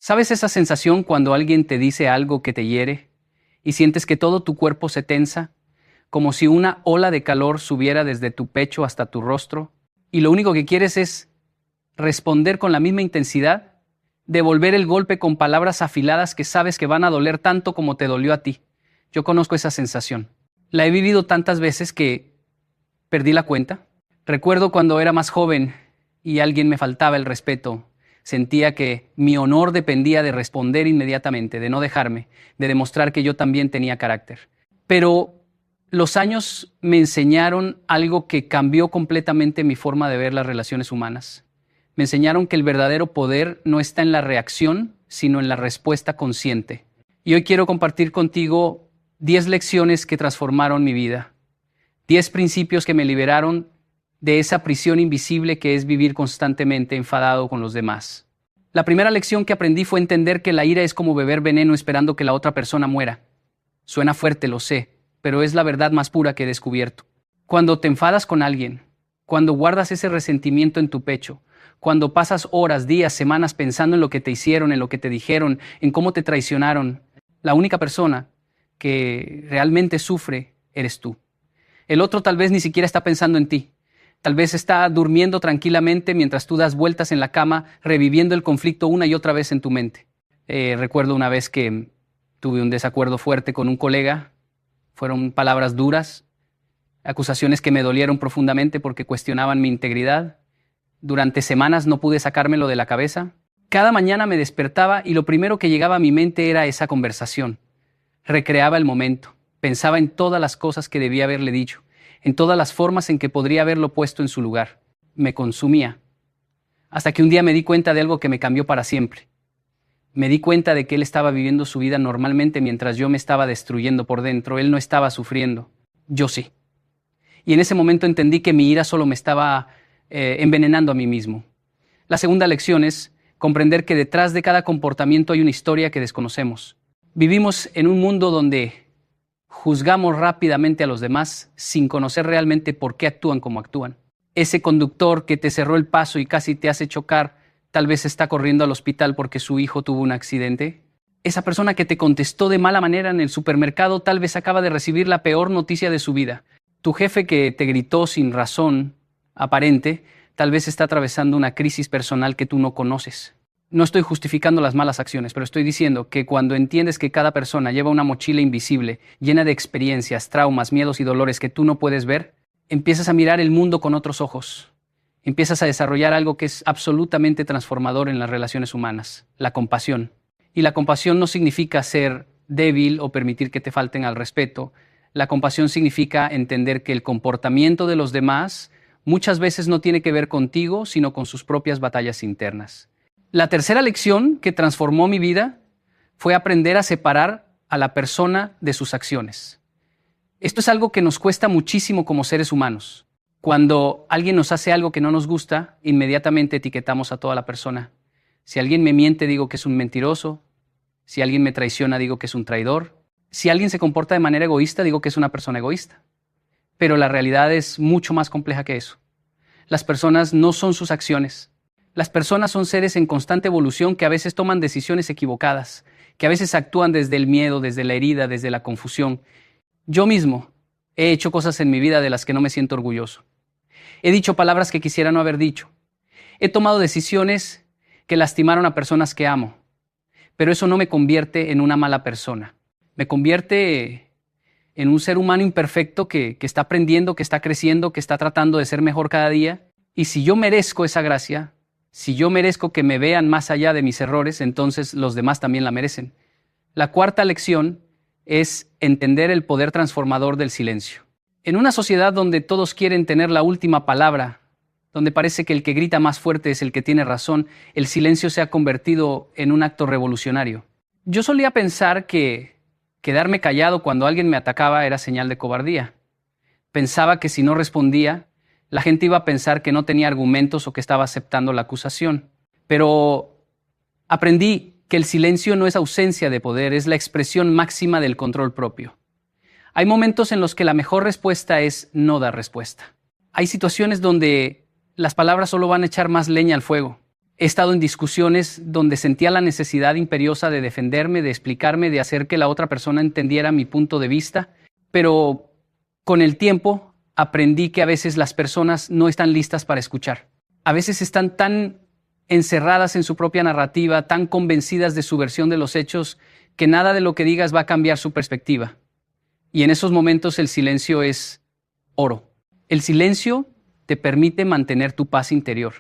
¿Sabes esa sensación cuando alguien te dice algo que te hiere y sientes que todo tu cuerpo se tensa, como si una ola de calor subiera desde tu pecho hasta tu rostro, y lo único que quieres es responder con la misma intensidad, devolver el golpe con palabras afiladas que sabes que van a doler tanto como te dolió a ti? Yo conozco esa sensación. La he vivido tantas veces que perdí la cuenta. Recuerdo cuando era más joven y alguien me faltaba el respeto. Sentía que mi honor dependía de responder inmediatamente, de no dejarme, de demostrar que yo también tenía carácter. Pero los años me enseñaron algo que cambió completamente mi forma de ver las relaciones humanas. Me enseñaron que el verdadero poder no está en la reacción, sino en la respuesta consciente. Y hoy quiero compartir contigo 10 lecciones que transformaron mi vida. 10 principios que me liberaron de esa prisión invisible que es vivir constantemente enfadado con los demás. La primera lección que aprendí fue entender que la ira es como beber veneno esperando que la otra persona muera. Suena fuerte, lo sé, pero es la verdad más pura que he descubierto. Cuando te enfadas con alguien, cuando guardas ese resentimiento en tu pecho, cuando pasas horas, días, semanas pensando en lo que te hicieron, en lo que te dijeron, en cómo te traicionaron, la única persona que realmente sufre eres tú. El otro tal vez ni siquiera está pensando en ti. Tal vez está durmiendo tranquilamente mientras tú das vueltas en la cama, reviviendo el conflicto una y otra vez en tu mente. Recuerdo una vez que tuve un desacuerdo fuerte con un colega. Fueron palabras duras, acusaciones que me dolieron profundamente porque cuestionaban mi integridad. Durante semanas no pude sacármelo de la cabeza. Cada mañana me despertaba y lo primero que llegaba a mi mente era esa conversación. Recreaba el momento, pensaba en todas las cosas que debía haberle dicho, en todas las formas en que podría haberlo puesto en su lugar. Me consumía. Hasta que un día me di cuenta de algo que me cambió para siempre. Me di cuenta de que él estaba viviendo su vida normalmente mientras yo me estaba destruyendo por dentro. Él no estaba sufriendo. Yo sí. Y en ese momento entendí que mi ira solo me estaba envenenando a mí mismo. La segunda lección es comprender que detrás de cada comportamiento hay una historia que desconocemos. Vivimos en un mundo donde juzgamos rápidamente a los demás sin conocer realmente por qué actúan como actúan. Ese conductor que te cerró el paso y casi te hace chocar, tal vez está corriendo al hospital porque su hijo tuvo un accidente. Esa persona que te contestó de mala manera en el supermercado tal vez acaba de recibir la peor noticia de su vida. Tu jefe que te gritó sin razón aparente, tal vez está atravesando una crisis personal que tú no conoces. No estoy justificando las malas acciones, pero estoy diciendo que cuando entiendes que cada persona lleva una mochila invisible, llena de experiencias, traumas, miedos y dolores que tú no puedes ver, empiezas a mirar el mundo con otros ojos. Empiezas a desarrollar algo que es absolutamente transformador en las relaciones humanas, la compasión. Y la compasión no significa ser débil o permitir que te falten al respeto. La compasión significa entender que el comportamiento de los demás muchas veces no tiene que ver contigo, sino con sus propias batallas internas. La tercera lección que transformó mi vida fue aprender a separar a la persona de sus acciones. Esto es algo que nos cuesta muchísimo como seres humanos. Cuando alguien nos hace algo que no nos gusta, inmediatamente etiquetamos a toda la persona. Si alguien me miente, digo que es un mentiroso. Si alguien me traiciona, digo que es un traidor. Si alguien se comporta de manera egoísta, digo que es una persona egoísta. Pero la realidad es mucho más compleja que eso. Las personas no son sus acciones. Las personas son seres en constante evolución que a veces toman decisiones equivocadas, que a veces actúan desde el miedo, desde la herida, desde la confusión. Yo mismo he hecho cosas en mi vida de las que no me siento orgulloso. He dicho palabras que quisiera no haber dicho. He tomado decisiones que lastimaron a personas que amo. Pero eso no me convierte en una mala persona. Me convierte en un ser humano imperfecto que está aprendiendo, que está creciendo, que está tratando de ser mejor cada día. Y si yo merezco esa gracia, si yo merezco que me vean más allá de mis errores, entonces los demás también la merecen. La cuarta lección es entender el poder transformador del silencio. En una sociedad donde todos quieren tener la última palabra, donde parece que el que grita más fuerte es el que tiene razón, el silencio se ha convertido en un acto revolucionario. Yo solía pensar que quedarme callado cuando alguien me atacaba era señal de cobardía. Pensaba que si no respondía, la gente iba a pensar que no tenía argumentos o que estaba aceptando la acusación. Pero aprendí que el silencio no es ausencia de poder, es la expresión máxima del control propio. Hay momentos en los que la mejor respuesta es no dar respuesta. Hay situaciones donde las palabras solo van a echar más leña al fuego. He estado en discusiones donde sentía la necesidad imperiosa de defenderme, de explicarme, de hacer que la otra persona entendiera mi punto de vista, pero con el tiempo aprendí que a veces las personas no están listas para escuchar. A veces están tan encerradas en su propia narrativa, tan convencidas de su versión de los hechos, que nada de lo que digas va a cambiar su perspectiva. Y en esos momentos el silencio es oro. El silencio te permite mantener tu paz interior.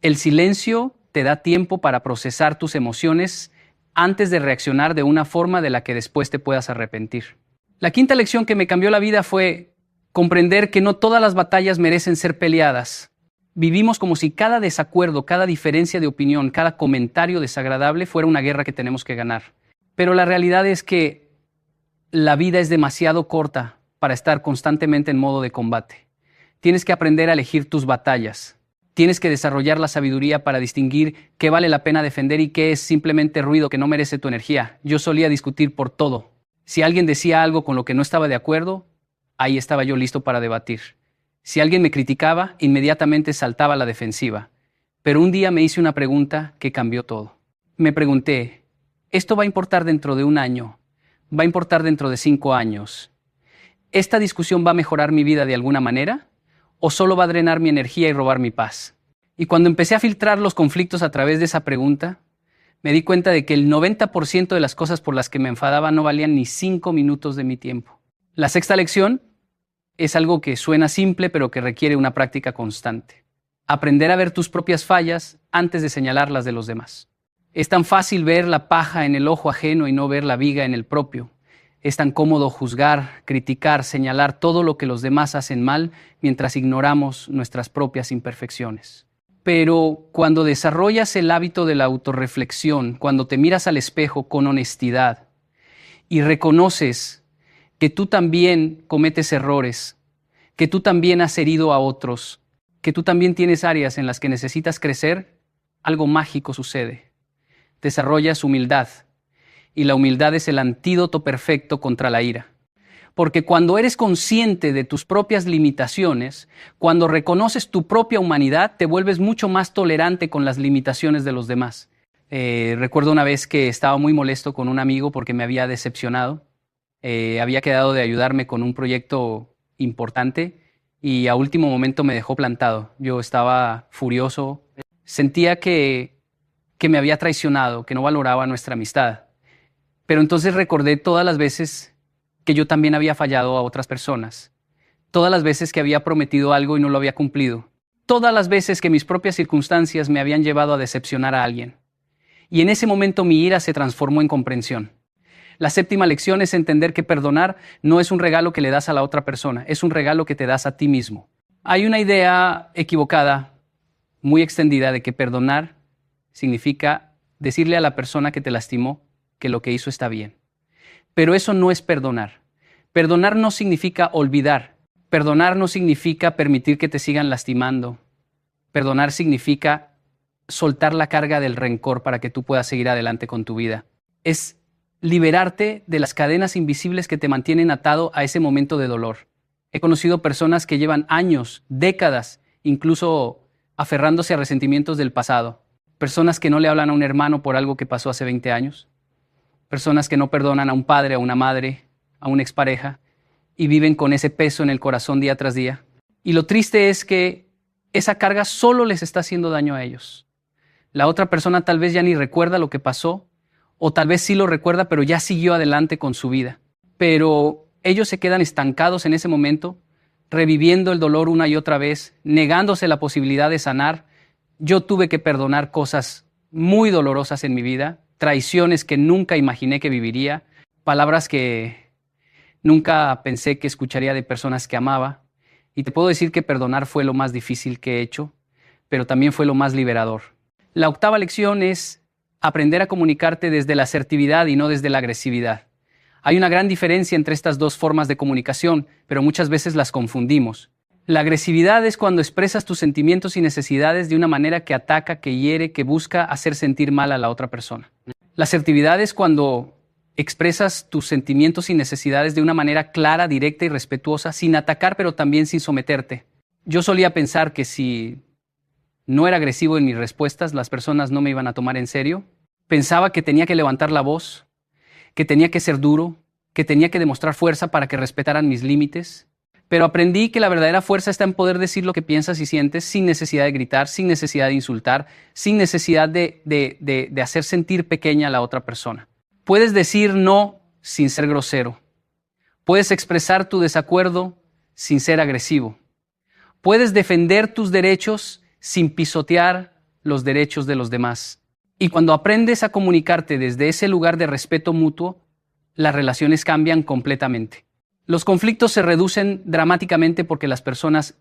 El silencio te da tiempo para procesar tus emociones antes de reaccionar de una forma de la que después te puedas arrepentir. La quinta lección que me cambió la vida fue comprender que no todas las batallas merecen ser peleadas. Vivimos como si cada desacuerdo, cada diferencia de opinión, cada comentario desagradable fuera una guerra que tenemos que ganar. Pero la realidad es que la vida es demasiado corta para estar constantemente en modo de combate. Tienes que aprender a elegir tus batallas. Tienes que desarrollar la sabiduría para distinguir qué vale la pena defender y qué es simplemente ruido que no merece tu energía. Yo solía discutir por todo. Si alguien decía algo con lo que no estaba de acuerdo, ahí estaba yo listo para debatir. Si alguien me criticaba, inmediatamente saltaba a la defensiva. Pero un día me hice una pregunta que cambió todo. Me pregunté, ¿esto va a importar dentro de un año? ¿Va a importar dentro de 5 años? ¿Esta discusión va a mejorar mi vida de alguna manera? ¿O solo va a drenar mi energía y robar mi paz? Y cuando empecé a filtrar los conflictos a través de esa pregunta, me di cuenta de que el 90% de las cosas por las que me enfadaba no valían ni 5 minutos de mi tiempo. La sexta lección es algo que suena simple, pero que requiere una práctica constante. Aprender a ver tus propias fallas antes de señalar las de los demás. Es tan fácil ver la paja en el ojo ajeno y no ver la viga en el propio. Es tan cómodo juzgar, criticar, señalar todo lo que los demás hacen mal mientras ignoramos nuestras propias imperfecciones. Pero cuando desarrollas el hábito de la autorreflexión, cuando te miras al espejo con honestidad y reconoces que tú también cometes errores, que tú también has herido a otros, que tú también tienes áreas en las que necesitas crecer, algo mágico sucede. Desarrollas humildad. Y la humildad es el antídoto perfecto contra la ira. Porque cuando eres consciente de tus propias limitaciones, cuando reconoces tu propia humanidad, te vuelves mucho más tolerante con las limitaciones de los demás. Recuerdo una vez que estaba muy molesto con un amigo porque me había decepcionado. Había quedado de ayudarme con un proyecto importante y a último momento me dejó plantado. Yo estaba furioso. Sentía que me había traicionado, que no valoraba nuestra amistad. Pero entonces recordé todas las veces que yo también había fallado a otras personas, todas las veces que había prometido algo y no lo había cumplido, todas las veces que mis propias circunstancias me habían llevado a decepcionar a alguien. Y en ese momento mi ira se transformó en comprensión. La séptima lección es entender que perdonar no es un regalo que le das a la otra persona, es un regalo que te das a ti mismo. Hay una idea equivocada, muy extendida, de que perdonar significa decirle a la persona que te lastimó que lo que hizo está bien. Pero eso no es perdonar. Perdonar no significa olvidar. Perdonar no significa permitir que te sigan lastimando. Perdonar significa soltar la carga del rencor para que tú puedas seguir adelante con tu vida. Es liberarte de las cadenas invisibles que te mantienen atado a ese momento de dolor. He conocido personas que llevan años, décadas, incluso aferrándose a resentimientos del pasado. Personas que no le hablan a un hermano por algo que pasó hace 20 años. Personas que no perdonan a un padre, a una madre, a una expareja y viven con ese peso en el corazón día tras día. Y lo triste es que esa carga solo les está haciendo daño a ellos. La otra persona tal vez ya ni recuerda lo que pasó o tal vez sí lo recuerda pero ya siguió adelante con su vida. Pero ellos se quedan estancados en ese momento, reviviendo el dolor una y otra vez, negándose la posibilidad de sanar. Yo tuve que perdonar cosas muy dolorosas en mi vida, traiciones que nunca imaginé que viviría, palabras que nunca pensé que escucharía de personas que amaba. Y te puedo decir que perdonar fue lo más difícil que he hecho, pero también fue lo más liberador. La octava lección es aprender a comunicarte desde la asertividad y no desde la agresividad. Hay una gran diferencia entre estas dos formas de comunicación, pero muchas veces las confundimos. La agresividad es cuando expresas tus sentimientos y necesidades de una manera que ataca, que hiere, que busca hacer sentir mal a la otra persona. La asertividad es cuando expresas tus sentimientos y necesidades de una manera clara, directa y respetuosa, sin atacar, pero también sin someterte. Yo solía pensar que si no era agresivo en mis respuestas, las personas no me iban a tomar en serio. Pensaba que tenía que levantar la voz, que tenía que ser duro, que tenía que demostrar fuerza para que respetaran mis límites. Pero aprendí que la verdadera fuerza está en poder decir lo que piensas y sientes sin necesidad de gritar, sin necesidad de insultar, sin necesidad de hacer sentir pequeña a la otra persona. Puedes decir no sin ser grosero. Puedes expresar tu desacuerdo sin ser agresivo. Puedes defender tus derechos sin pisotear los derechos de los demás. Y cuando aprendes a comunicarte desde ese lugar de respeto mutuo, las relaciones cambian completamente. Los conflictos se reducen dramáticamente porque las personas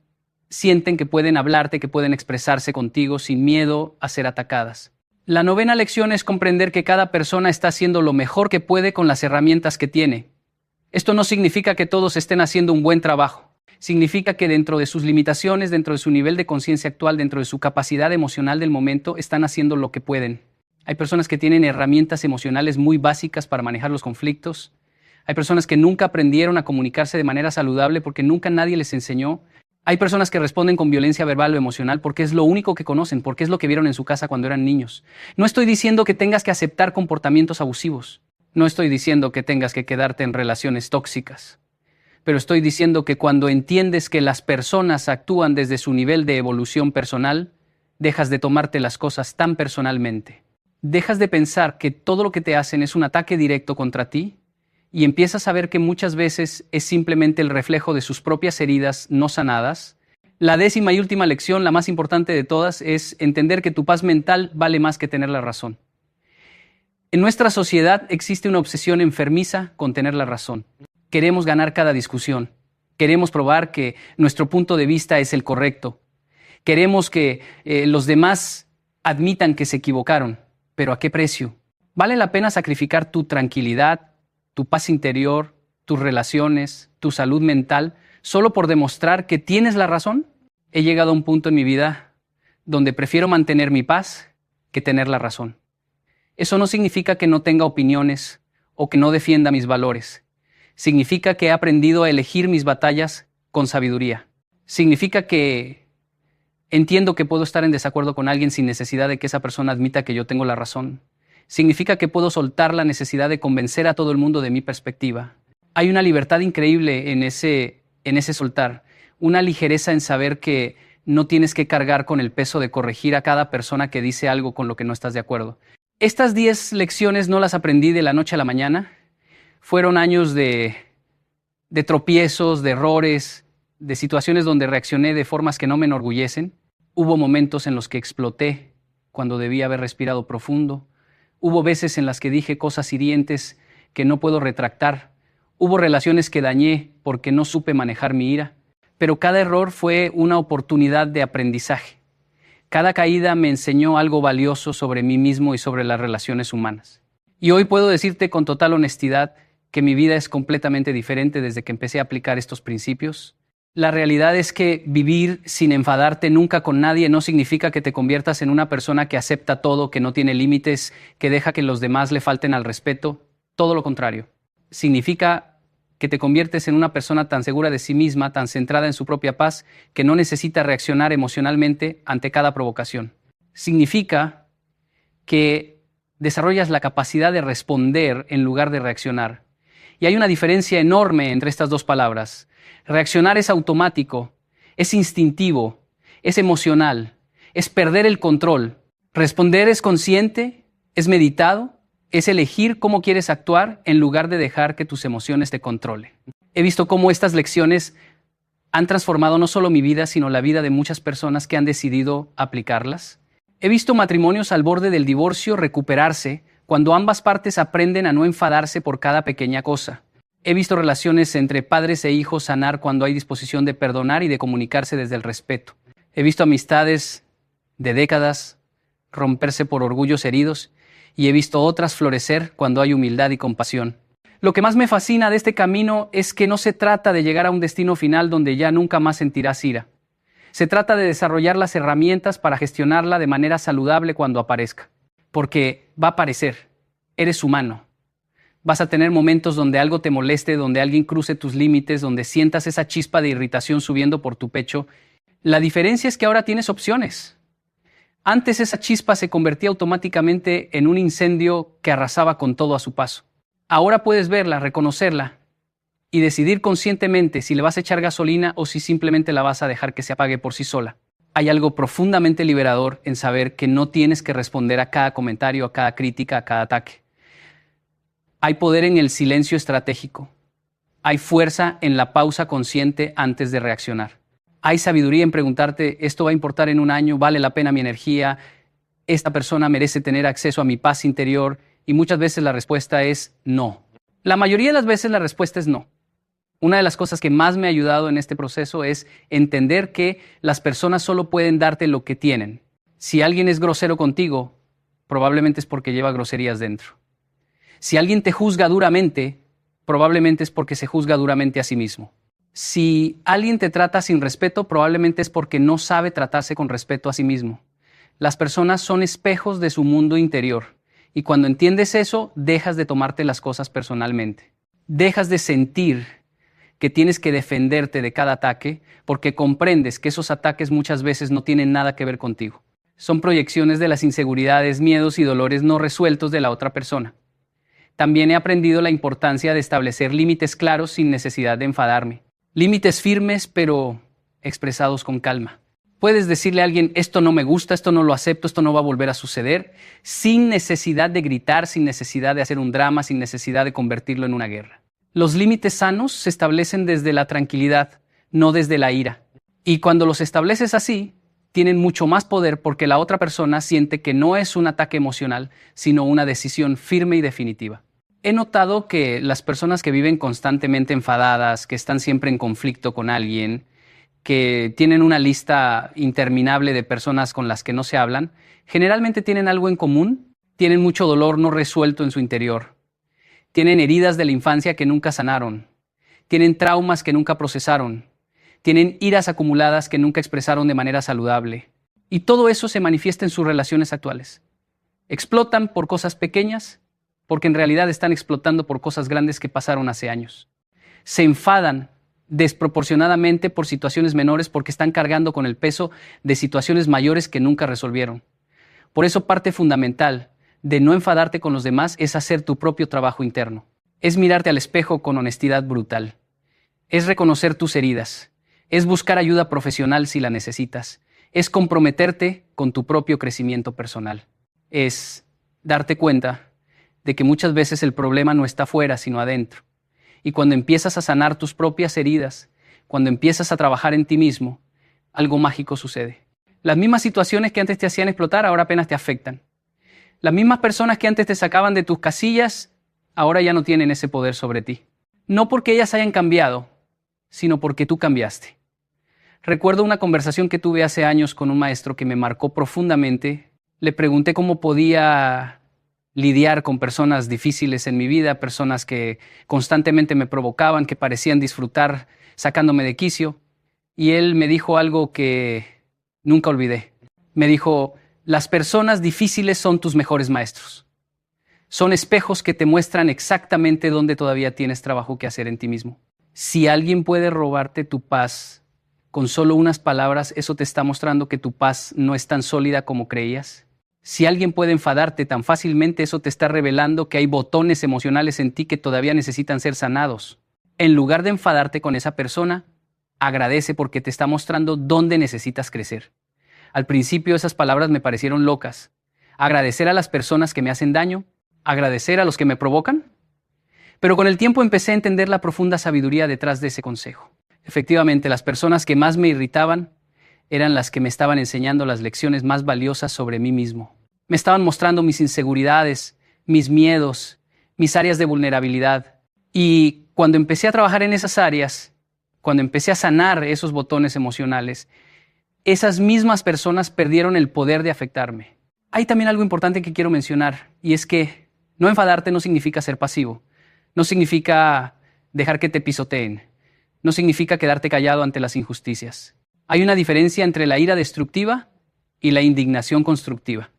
sienten que pueden hablarte, que pueden expresarse contigo sin miedo a ser atacadas. La novena lección es comprender que cada persona está haciendo lo mejor que puede con las herramientas que tiene. Esto no significa que todos estén haciendo un buen trabajo. Significa que dentro de sus limitaciones, dentro de su nivel de conciencia actual, dentro de su capacidad emocional del momento, están haciendo lo que pueden. Hay personas que tienen herramientas emocionales muy básicas para manejar los conflictos. Hay personas que nunca aprendieron a comunicarse de manera saludable porque nunca nadie les enseñó. Hay personas que responden con violencia verbal o emocional porque es lo único que conocen, porque es lo que vieron en su casa cuando eran niños. No estoy diciendo que tengas que aceptar comportamientos abusivos. No estoy diciendo que tengas que quedarte en relaciones tóxicas. Pero estoy diciendo que cuando entiendes que las personas actúan desde su nivel de evolución personal, dejas de tomarte las cosas tan personalmente. Dejas de pensar que todo lo que te hacen es un ataque directo contra ti y empiezas a ver que muchas veces es simplemente el reflejo de sus propias heridas no sanadas. La 10ª y última lección, la más importante de todas, es entender que tu paz mental vale más que tener la razón. En nuestra sociedad existe una obsesión enfermiza con tener la razón. Queremos ganar cada discusión. Queremos probar que nuestro punto de vista es el correcto. Queremos que los demás admitan que se equivocaron. ¿Pero a qué precio? ¿Vale la pena sacrificar tu tranquilidad, tu paz interior, tus relaciones, tu salud mental, solo por demostrar que tienes la razón? He llegado a un punto en mi vida donde prefiero mantener mi paz que tener la razón. Eso no significa que no tenga opiniones o que no defienda mis valores. Significa que he aprendido a elegir mis batallas con sabiduría. Significa que entiendo que puedo estar en desacuerdo con alguien sin necesidad de que esa persona admita que yo tengo la razón. Significa que puedo soltar la necesidad de convencer a todo el mundo de mi perspectiva. Hay una libertad increíble en ese soltar, una ligereza en saber que no tienes que cargar con el peso de corregir a cada persona que dice algo con lo que no estás de acuerdo. Estas 10 lecciones no las aprendí de la noche a la mañana. Fueron años de tropiezos, de errores, de situaciones donde reaccioné de formas que no me enorgullecen. Hubo momentos en los que exploté cuando debía haber respirado profundo. Hubo veces en las que dije cosas hirientes que no puedo retractar. Hubo relaciones que dañé porque no supe manejar mi ira. Pero cada error fue una oportunidad de aprendizaje. Cada caída me enseñó algo valioso sobre mí mismo y sobre las relaciones humanas. Y hoy puedo decirte con total honestidad que mi vida es completamente diferente desde que empecé a aplicar estos principios. La realidad es que vivir sin enfadarte nunca con nadie no significa que te conviertas en una persona que acepta todo, que no tiene límites, que deja que los demás le falten al respeto. Todo lo contrario. Significa que te conviertes en una persona tan segura de sí misma, tan centrada en su propia paz, que no necesita reaccionar emocionalmente ante cada provocación. Significa que desarrollas la capacidad de responder en lugar de reaccionar. Y hay una diferencia enorme entre estas dos palabras. Reaccionar es automático, es instintivo, es emocional, es perder el control. Responder es consciente, es meditado, es elegir cómo quieres actuar en lugar de dejar que tus emociones te controlen. He visto cómo estas lecciones han transformado no solo mi vida, sino la vida de muchas personas que han decidido aplicarlas. He visto matrimonios al borde del divorcio recuperarse cuando ambas partes aprenden a no enfadarse por cada pequeña cosa. He visto relaciones entre padres e hijos sanar cuando hay disposición de perdonar y de comunicarse desde el respeto. He visto amistades de décadas romperse por orgullos heridos y he visto otras florecer cuando hay humildad y compasión. Lo que más me fascina de este camino es que no se trata de llegar a un destino final donde ya nunca más sentirás ira. Se trata de desarrollar las herramientas para gestionarla de manera saludable cuando aparezca. Porque va a aparecer, eres humano. Vas a tener momentos donde algo te moleste, donde alguien cruce tus límites, donde sientas esa chispa de irritación subiendo por tu pecho. La diferencia es que ahora tienes opciones. Antes esa chispa se convertía automáticamente en un incendio que arrasaba con todo a su paso. Ahora puedes verla, reconocerla y decidir conscientemente si le vas a echar gasolina o si simplemente la vas a dejar que se apague por sí sola. Hay algo profundamente liberador en saber que no tienes que responder a cada comentario, a cada crítica, a cada ataque. Hay poder en el silencio estratégico. Hay fuerza en la pausa consciente antes de reaccionar. Hay sabiduría en preguntarte, ¿esto va a importar en un año? ¿Vale la pena mi energía? ¿Esta persona merece tener acceso a mi paz interior? Y muchas veces la respuesta es no. La mayoría de las veces la respuesta es no. Una de las cosas que más me ha ayudado en este proceso es entender que las personas solo pueden darte lo que tienen. Si alguien es grosero contigo, probablemente es porque lleva groserías dentro. Si alguien te juzga duramente, probablemente es porque se juzga duramente a sí mismo. Si alguien te trata sin respeto, probablemente es porque no sabe tratarse con respeto a sí mismo. Las personas son espejos de su mundo interior. Y cuando entiendes eso, dejas de tomarte las cosas personalmente. Dejas de sentir que tienes que defenderte de cada ataque porque comprendes que esos ataques muchas veces no tienen nada que ver contigo. Son proyecciones de las inseguridades, miedos y dolores no resueltos de la otra persona. También he aprendido la importancia de establecer límites claros sin necesidad de enfadarme. Límites firmes, pero expresados con calma. Puedes decirle a alguien, esto no me gusta, esto no lo acepto, esto no va a volver a suceder, sin necesidad de gritar, sin necesidad de hacer un drama, sin necesidad de convertirlo en una guerra. Los límites sanos se establecen desde la tranquilidad, no desde la ira. Y cuando los estableces así, tienen mucho más poder porque la otra persona siente que no es un ataque emocional, sino una decisión firme y definitiva. He notado que las personas que viven constantemente enfadadas, que están siempre en conflicto con alguien, que tienen una lista interminable de personas con las que no se hablan, generalmente tienen algo en común, tienen mucho dolor no resuelto en su interior, tienen heridas de la infancia que nunca sanaron, tienen traumas que nunca procesaron, tienen iras acumuladas que nunca expresaron de manera saludable. Y todo eso se manifiesta en sus relaciones actuales. Explotan por cosas pequeñas, porque en realidad están explotando por cosas grandes que pasaron hace años. Se enfadan desproporcionadamente por situaciones menores porque están cargando con el peso de situaciones mayores que nunca resolvieron. Por eso parte fundamental de no enfadarte con los demás es hacer tu propio trabajo interno. Es mirarte al espejo con honestidad brutal. Es reconocer tus heridas. Es buscar ayuda profesional si la necesitas. Es comprometerte con tu propio crecimiento personal. Es darte cuenta de que muchas veces el problema no está afuera, sino adentro. Y cuando empiezas a sanar tus propias heridas, cuando empiezas a trabajar en ti mismo, algo mágico sucede. Las mismas situaciones que antes te hacían explotar, ahora apenas te afectan. Las mismas personas que antes te sacaban de tus casillas, ahora ya no tienen ese poder sobre ti. No porque ellas hayan cambiado, sino porque tú cambiaste. Recuerdo una conversación que tuve hace años con un maestro que me marcó profundamente. Le pregunté cómo podía lidiar con personas difíciles en mi vida, personas que constantemente me provocaban, que parecían disfrutar sacándome de quicio. Y él me dijo algo que nunca olvidé. Me dijo, las personas difíciles son tus mejores maestros. Son espejos que te muestran exactamente dónde todavía tienes trabajo que hacer en ti mismo. Si alguien puede robarte tu paz con solo unas palabras, eso te está mostrando que tu paz no es tan sólida como creías. Si alguien puede enfadarte tan fácilmente, eso te está revelando que hay botones emocionales en ti que todavía necesitan ser sanados. En lugar de enfadarte con esa persona, agradece porque te está mostrando dónde necesitas crecer. Al principio esas palabras me parecieron locas. Agradecer a las personas que me hacen daño, agradecer a los que me provocan. Pero con el tiempo empecé a entender la profunda sabiduría detrás de ese consejo. Efectivamente, las personas que más me irritaban eran las que me estaban enseñando las lecciones más valiosas sobre mí mismo. Me estaban mostrando mis inseguridades, mis miedos, mis áreas de vulnerabilidad. Y cuando empecé a trabajar en esas áreas, cuando empecé a sanar esos botones emocionales, esas mismas personas perdieron el poder de afectarme. Hay también algo importante que quiero mencionar, y es que no enfadarte no significa ser pasivo, no significa dejar que te pisoteen, no significa quedarte callado ante las injusticias. Hay una diferencia entre la ira destructiva y la indignación constructiva.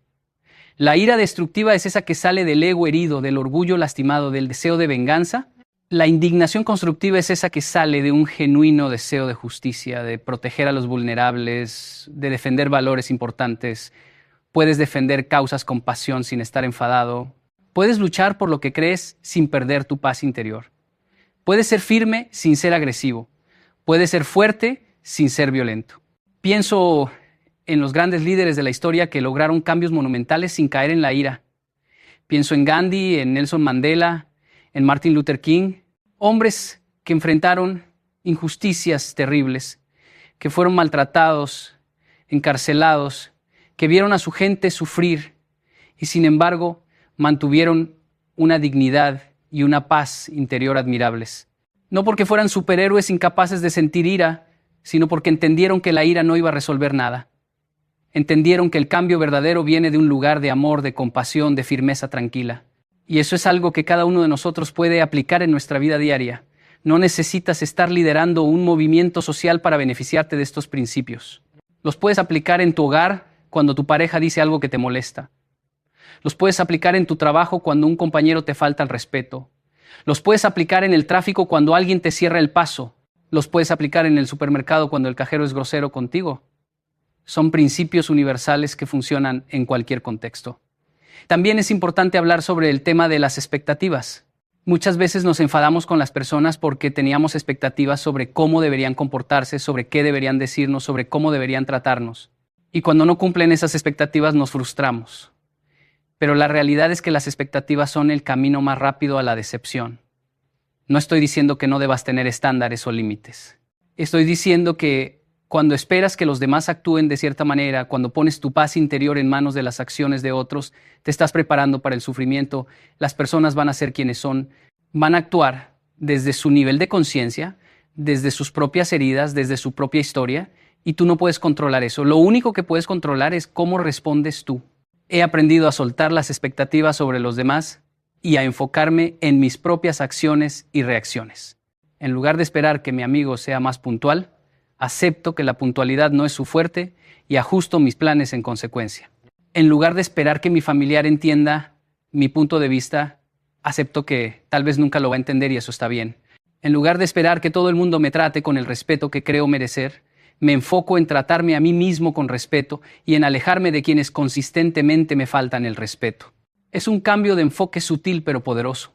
La ira destructiva es esa que sale del ego herido, del orgullo lastimado, del deseo de venganza. La indignación constructiva es esa que sale de un genuino deseo de justicia, de proteger a los vulnerables, de defender valores importantes, Puedes defender causas con pasión sin estar enfadado. Puedes luchar por lo que crees sin perder tu paz interior. Puedes ser firme sin ser agresivo. Puedes ser fuerte sin ser violento. Pienso en los grandes líderes de la historia que lograron cambios monumentales sin caer en la ira. Pienso en Gandhi, en Nelson Mandela, en Martin Luther King, hombres que enfrentaron injusticias terribles, que fueron maltratados, encarcelados, que vieron a su gente sufrir y sin embargo mantuvieron una dignidad y una paz interior admirables. No porque fueran superhéroes incapaces de sentir ira, sino porque entendieron que la ira no iba a resolver nada. Entendieron que el cambio verdadero viene de un lugar de amor, de compasión, de firmeza tranquila. Y eso es algo que cada uno de nosotros puede aplicar en nuestra vida diaria. No necesitas estar liderando un movimiento social para beneficiarte de estos principios. Los puedes aplicar en tu hogar cuando tu pareja dice algo que te molesta. Los puedes aplicar en tu trabajo cuando un compañero te falta el respeto. Los puedes aplicar en el tráfico cuando alguien te cierra el paso. Los puedes aplicar en el supermercado cuando el cajero es grosero contigo. Son principios universales que funcionan en cualquier contexto. También es importante hablar sobre el tema de las expectativas. Muchas veces nos enfadamos con las personas porque teníamos expectativas sobre cómo deberían comportarse, sobre qué deberían decirnos, sobre cómo deberían tratarnos. Y cuando no cumplen esas expectativas nos frustramos. Pero la realidad es que las expectativas son el camino más rápido a la decepción. No estoy diciendo que no debas tener estándares o límites. Estoy diciendo que cuando esperas que los demás actúen de cierta manera, cuando pones tu paz interior en manos de las acciones de otros, te estás preparando para el sufrimiento. Las personas van a ser quienes son, van a actuar desde su nivel de conciencia, desde sus propias heridas, desde su propia historia, y tú no puedes controlar eso. Lo único que puedes controlar es cómo respondes tú. He aprendido a soltar las expectativas sobre los demás y a enfocarme en mis propias acciones y reacciones. En lugar de esperar que mi amigo sea más puntual, acepto que la puntualidad no es su fuerte y ajusto mis planes en consecuencia. En lugar de esperar que mi familiar entienda mi punto de vista, acepto que tal vez nunca lo va a entender y eso está bien. En lugar de esperar que todo el mundo me trate con el respeto que creo merecer, me enfoco en tratarme a mí mismo con respeto y en alejarme de quienes consistentemente me faltan el respeto. Es un cambio de enfoque sutil pero poderoso.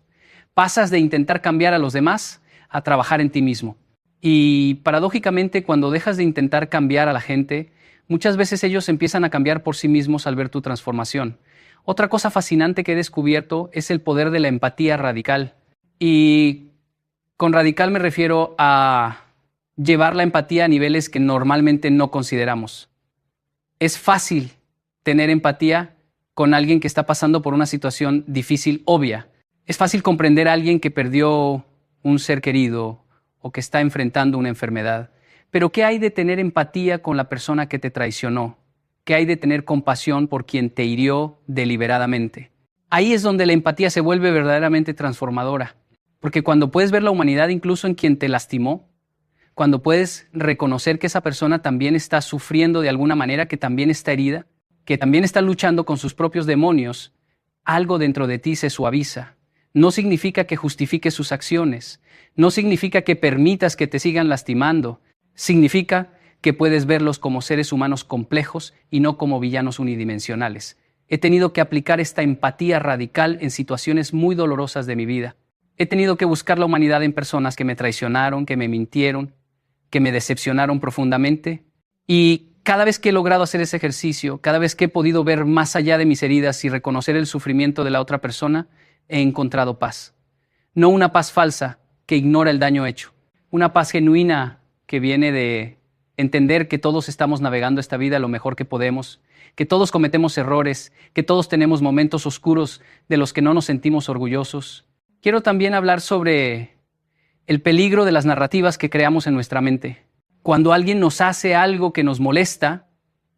Pasas de intentar cambiar a los demás a trabajar en ti mismo. Y paradójicamente, cuando dejas de intentar cambiar a la gente, muchas veces ellos empiezan a cambiar por sí mismos al ver tu transformación. Otra cosa fascinante que he descubierto es el poder de la empatía radical. Y con radical me refiero a llevar la empatía a niveles que normalmente no consideramos. Es fácil tener empatía con alguien que está pasando por una situación difícil, obvia. Es fácil comprender a alguien que perdió un ser querido o que está enfrentando una enfermedad. Pero ¿qué hay de tener empatía con la persona que te traicionó? ¿Qué hay de tener compasión por quien te hirió deliberadamente? Ahí es donde la empatía se vuelve verdaderamente transformadora. Porque cuando puedes ver la humanidad incluso en quien te lastimó, cuando puedes reconocer que esa persona también está sufriendo de alguna manera, que también está herida, que también está luchando con sus propios demonios, algo dentro de ti se suaviza. No significa que justifiques sus acciones, no significa que permitas que te sigan lastimando, significa que puedes verlos como seres humanos complejos y no como villanos unidimensionales. He tenido que aplicar esta empatía radical en situaciones muy dolorosas de mi vida. He tenido que buscar la humanidad en personas que me traicionaron, que me mintieron, que me decepcionaron profundamente. Y cada vez que he logrado hacer ese ejercicio, cada vez que he podido ver más allá de mis heridas y reconocer el sufrimiento de la otra persona, he encontrado paz. No una paz falsa que ignora el daño hecho. Una paz genuina que viene de entender que todos estamos navegando esta vida lo mejor que podemos, que todos cometemos errores, que todos tenemos momentos oscuros de los que no nos sentimos orgullosos. Quiero también hablar sobre el peligro de las narrativas que creamos en nuestra mente. Cuando alguien nos hace algo que nos molesta,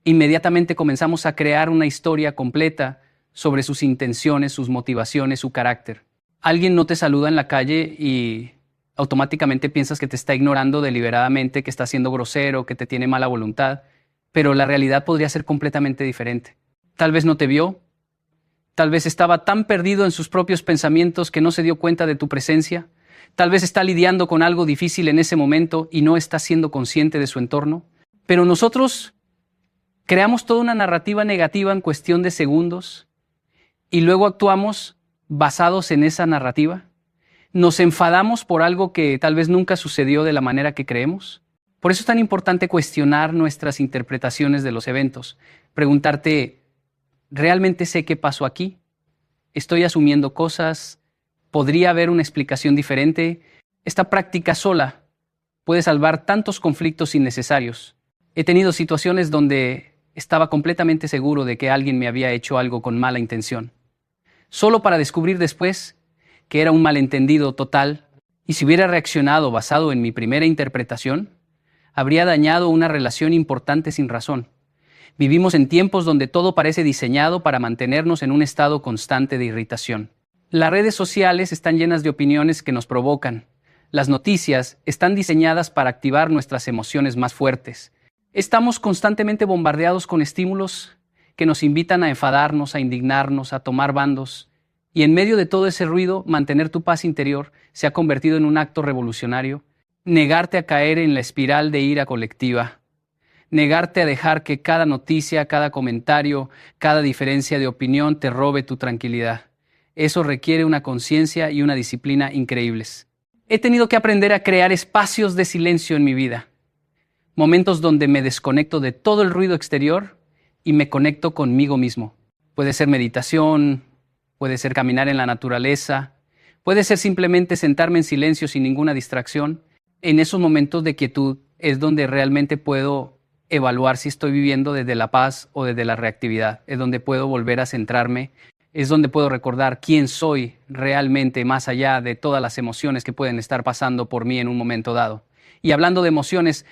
inmediatamente comenzamos a crear una historia completa sobre sus intenciones, sus motivaciones, su carácter. Alguien no te saluda en la calle y automáticamente piensas que te está ignorando deliberadamente, que está siendo grosero, que te tiene mala voluntad, pero la realidad podría ser completamente diferente. Tal vez no te vio, tal vez estaba tan perdido en sus propios pensamientos que no se dio cuenta de tu presencia, tal vez está lidiando con algo difícil en ese momento y no está siendo consciente de su entorno. Pero nosotros Creamos toda una narrativa negativa en cuestión de segundos y luego actuamos basados en esa narrativa. Nos enfadamos por algo que tal vez nunca sucedió de la manera que creemos. Por eso es tan importante cuestionar nuestras interpretaciones de los eventos. Preguntarte, ¿realmente sé qué pasó aquí? ¿Estoy asumiendo cosas? ¿Podría haber una explicación diferente? Esta práctica sola puede salvar tantos conflictos innecesarios. He tenido situaciones donde estaba completamente seguro de que alguien me había hecho algo con mala intención, solo para descubrir después que era un malentendido total, y si hubiera reaccionado basado en mi primera interpretación, habría dañado una relación importante sin razón. Vivimos en tiempos donde todo parece diseñado para mantenernos en un estado constante de irritación. Las redes sociales están llenas de opiniones que nos provocan. Las noticias están diseñadas para activar nuestras emociones más fuertes. Estamos constantemente bombardeados con estímulos que nos invitan a enfadarnos, a indignarnos, a tomar bandos. Y en medio de todo ese ruido, mantener tu paz interior se ha convertido en un acto revolucionario. Negarte a caer en la espiral de ira colectiva. Negarte a dejar que cada noticia, cada comentario, cada diferencia de opinión te robe tu tranquilidad. Eso requiere una conciencia y una disciplina increíbles. He tenido que aprender a crear espacios de silencio en mi vida. Momentos donde me desconecto de todo el ruido exterior y me conecto conmigo mismo. Puede ser meditación, puede ser caminar en la naturaleza, puede ser simplemente sentarme en silencio sin ninguna distracción. En esos momentos de quietud es donde realmente puedo evaluar si estoy viviendo desde la paz o desde la reactividad. Es donde puedo volver a centrarme, es donde puedo recordar quién soy realmente más allá de todas las emociones que pueden estar pasando por mí en un momento dado. Y hablando de emociones,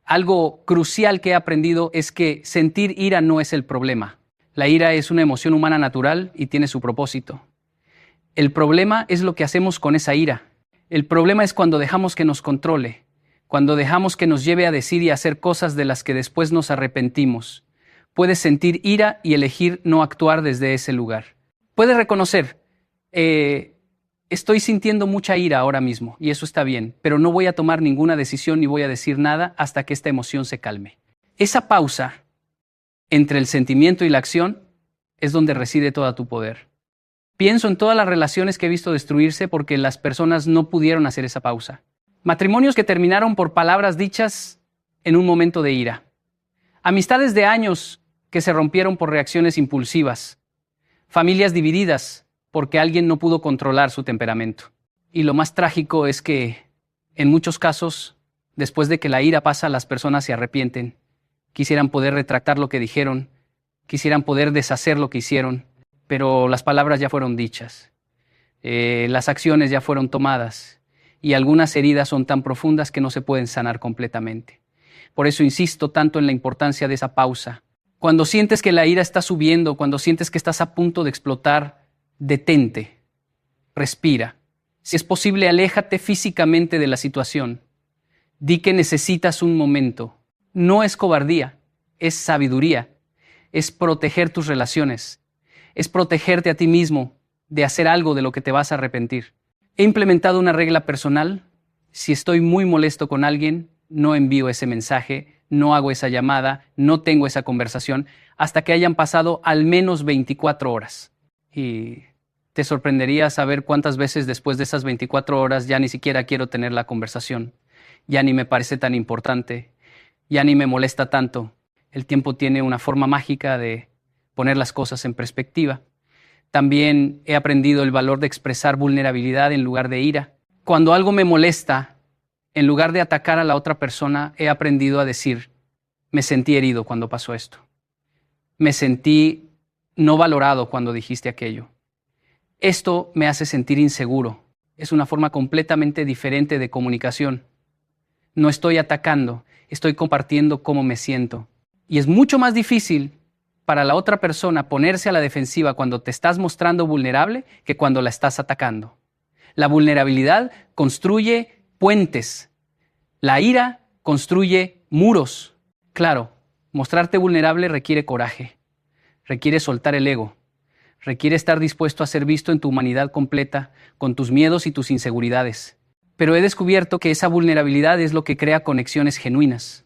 algo crucial que he aprendido es que sentir ira no es el problema. La ira es una emoción humana natural y tiene su propósito. El problema es lo que hacemos con esa ira. El problema es cuando dejamos que nos controle, cuando dejamos que nos lleve a decir y hacer cosas de las que después nos arrepentimos. Puedes sentir ira y elegir no actuar desde ese lugar. Puedes reconocer, estoy sintiendo mucha ira ahora mismo y eso está bien, pero no voy a tomar ninguna decisión ni voy a decir nada hasta que esta emoción se calme. Esa pausa entre el sentimiento y la acción es donde reside todo tu poder. Pienso en todas las relaciones que he visto destruirse porque las personas no pudieron hacer esa pausa. Matrimonios que terminaron por palabras dichas en un momento de ira. Amistades de años que se rompieron por reacciones impulsivas. Familias divididas porque alguien no pudo controlar su temperamento. Y lo más trágico es que, en muchos casos, después de que la ira pasa, las personas se arrepienten. Quisieran poder retractar lo que dijeron, quisieran poder deshacer lo que hicieron, pero las palabras ya fueron dichas. Las acciones ya fueron tomadas y algunas heridas son tan profundas que no se pueden sanar completamente. Por eso insisto tanto en la importancia de esa pausa. Cuando sientes que la ira está subiendo, cuando sientes que estás a punto de explotar, detente, respira. Si es posible, aléjate físicamente de la situación. Di que necesitas un momento. No es cobardía, es sabiduría. Es proteger tus relaciones. Es protegerte a ti mismo de hacer algo de lo que te vas a arrepentir. He implementado una regla personal. Si estoy muy molesto con alguien, no envío ese mensaje, no hago esa llamada, no tengo esa conversación, hasta que hayan pasado al menos 24 horas. Y te sorprendería saber cuántas veces después de esas 24 horas ya ni siquiera quiero tener la conversación. Ya ni me parece tan importante, ya ni me molesta tanto. El tiempo tiene una forma mágica de poner las cosas en perspectiva. También he aprendido el valor de expresar vulnerabilidad en lugar de ira. Cuando algo me molesta, en lugar de atacar a la otra persona, he aprendido a decir, me sentí herido cuando pasó esto. Me sentí no valorado cuando dijiste aquello. Esto me hace sentir inseguro. Es una forma completamente diferente de comunicación. No estoy atacando, estoy compartiendo cómo me siento. Y es mucho más difícil para la otra persona ponerse a la defensiva cuando te estás mostrando vulnerable que cuando la estás atacando. La vulnerabilidad construye puentes. La ira construye muros. Claro, mostrarte vulnerable requiere coraje, requiere soltar el ego, requiere estar dispuesto a ser visto en tu humanidad completa, con tus miedos y tus inseguridades. Pero he descubierto que esa vulnerabilidad es lo que crea conexiones genuinas.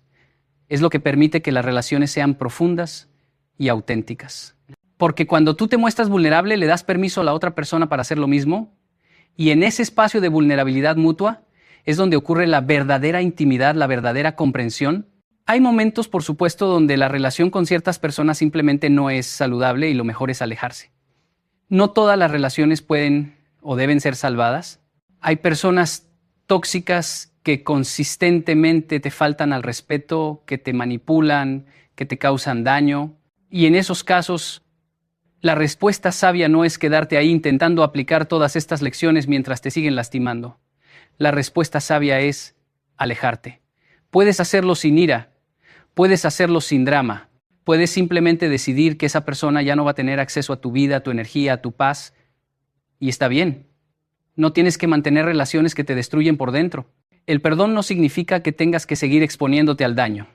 Es lo que permite que las relaciones sean profundas y auténticas. Porque cuando tú te muestras vulnerable, le das permiso a la otra persona para hacer lo mismo, y en ese espacio de vulnerabilidad mutua es donde ocurre la verdadera intimidad, la verdadera comprensión. Hay momentos, por supuesto, donde la relación con ciertas personas simplemente no es saludable y lo mejor es alejarse. No todas las relaciones pueden o deben ser salvadas. Hay personas tóxicas que consistentemente te faltan al respeto, que te manipulan, que te causan daño. Y en esos casos, la respuesta sabia no es quedarte ahí intentando aplicar todas estas lecciones mientras te siguen lastimando. La respuesta sabia es alejarte. Puedes hacerlo sin ira, puedes hacerlo sin drama, puedes simplemente decidir que esa persona ya no va a tener acceso a tu vida, a tu energía, a tu paz, y está bien. No tienes que mantener relaciones que te destruyen por dentro. El perdón no significa que tengas que seguir exponiéndote al daño.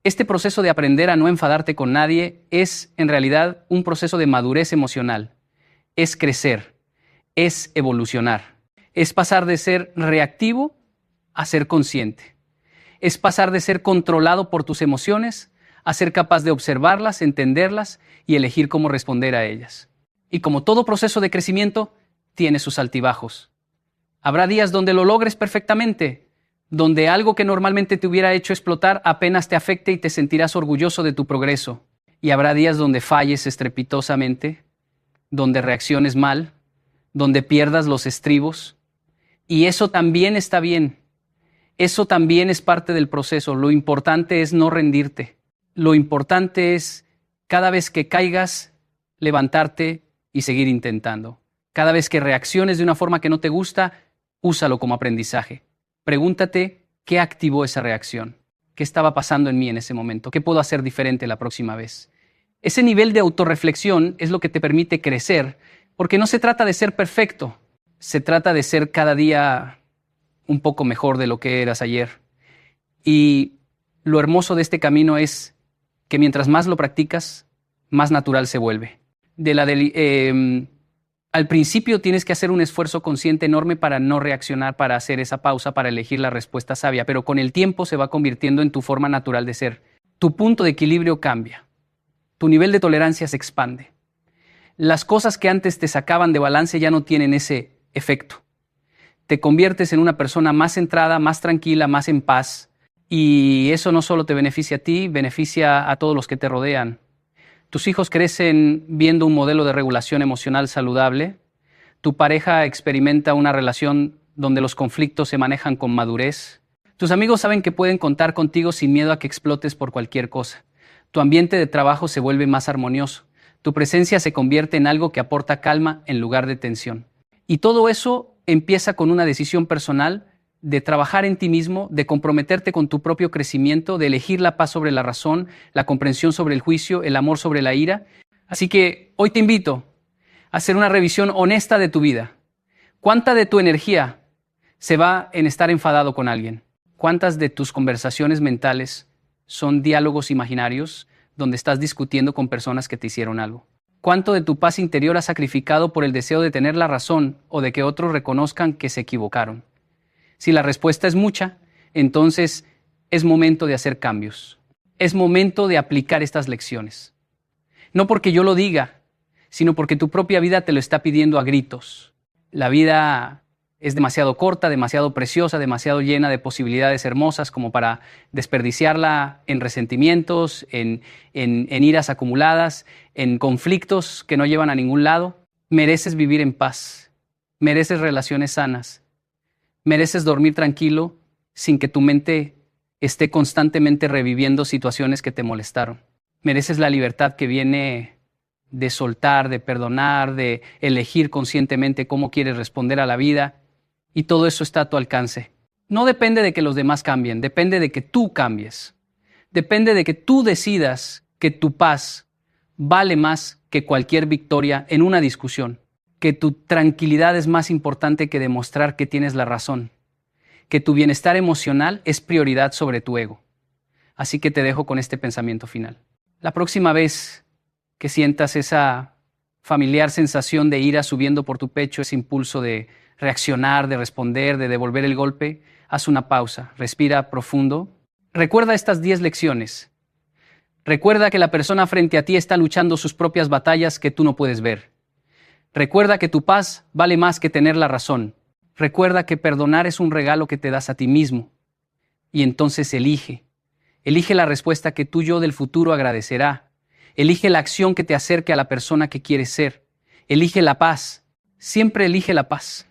Este proceso de aprender a no enfadarte con nadie es, en realidad, un proceso de madurez emocional. Es crecer, es evolucionar, es pasar de ser reactivo a ser consciente. Es pasar de ser controlado por tus emociones a ser capaz de observarlas, entenderlas y elegir cómo responder a ellas. Y como todo proceso de crecimiento, tiene sus altibajos. Habrá días donde lo logres perfectamente, donde algo que normalmente te hubiera hecho explotar apenas te afecte y te sentirás orgulloso de tu progreso. Y habrá días donde falles estrepitosamente, donde reacciones mal, donde pierdas los estribos. Y eso también está bien. Eso también es parte del proceso. Lo importante es no rendirte. Lo importante es, cada vez que caigas, levantarte y seguir intentando. Cada vez que reacciones de una forma que no te gusta, úsalo como aprendizaje. Pregúntate qué activó esa reacción, qué estaba pasando en mí en ese momento, qué puedo hacer diferente la próxima vez. Ese nivel de autorreflexión es lo que te permite crecer, porque no se trata de ser perfecto, se trata de ser cada día un poco mejor de lo que eras ayer. Y lo hermoso de este camino es que mientras más lo practicas, más natural se vuelve. Al principio tienes que hacer un esfuerzo consciente enorme para no reaccionar, para hacer esa pausa, para elegir la respuesta sabia, pero con el tiempo se va convirtiendo en tu forma natural de ser. Tu punto de equilibrio cambia. Tu nivel de tolerancia se expande. Las cosas que antes te sacaban de balance ya no tienen ese efecto. Te conviertes en una persona más centrada, más tranquila, más en paz. Y eso no solo te beneficia a ti, beneficia a todos los que te rodean. Tus hijos crecen viendo un modelo de regulación emocional saludable. Tu pareja experimenta una relación donde los conflictos se manejan con madurez. Tus amigos saben que pueden contar contigo sin miedo a que explotes por cualquier cosa. Tu ambiente de trabajo se vuelve más armonioso. Tu presencia se convierte en algo que aporta calma en lugar de tensión. Y todo eso empieza con una decisión personal de trabajar en ti mismo, de comprometerte con tu propio crecimiento, de elegir la paz sobre la razón, la comprensión sobre el juicio, el amor sobre la ira. Así que hoy te invito a hacer una revisión honesta de tu vida. ¿Cuánta de tu energía se va en estar enfadado con alguien? ¿Cuántas de tus conversaciones mentales son diálogos imaginarios donde estás discutiendo con personas que te hicieron algo? ¿Cuánto de tu paz interior has sacrificado por el deseo de tener la razón o de que otros reconozcan que se equivocaron? Si la respuesta es mucha, entonces es momento de hacer cambios. Es momento de aplicar estas lecciones. No porque yo lo diga, sino porque tu propia vida te lo está pidiendo a gritos. La vida es demasiado corta, demasiado preciosa, demasiado llena de posibilidades hermosas como para desperdiciarla en resentimientos, en iras acumuladas, en conflictos que no llevan a ningún lado. Mereces vivir en paz, mereces relaciones sanas. Mereces dormir tranquilo sin que tu mente esté constantemente reviviendo situaciones que te molestaron. Mereces la libertad que viene de soltar, de perdonar, de elegir conscientemente cómo quieres responder a la vida. Y todo eso está a tu alcance. No depende de que los demás cambien, depende de que tú cambies. Depende de que tú decidas que tu paz vale más que cualquier victoria en una discusión. Que tu tranquilidad es más importante que demostrar que tienes la razón, que tu bienestar emocional es prioridad sobre tu ego. Así que te dejo con este pensamiento final. La próxima vez que sientas esa familiar sensación de ira subiendo por tu pecho, ese impulso de reaccionar, de responder, de devolver el golpe, haz una pausa, respira profundo Recuerda estas 10 lecciones. Recuerda que la persona frente a ti está luchando sus propias batallas que tú no puedes ver. Recuerda que tu paz vale más que tener la razón. Recuerda que perdonar es un regalo que te das a ti mismo. Y entonces elige. Elige la respuesta que tu yo del futuro agradecerá. Elige la acción que te acerque a la persona que quieres ser. Elige la paz. Siempre elige la paz.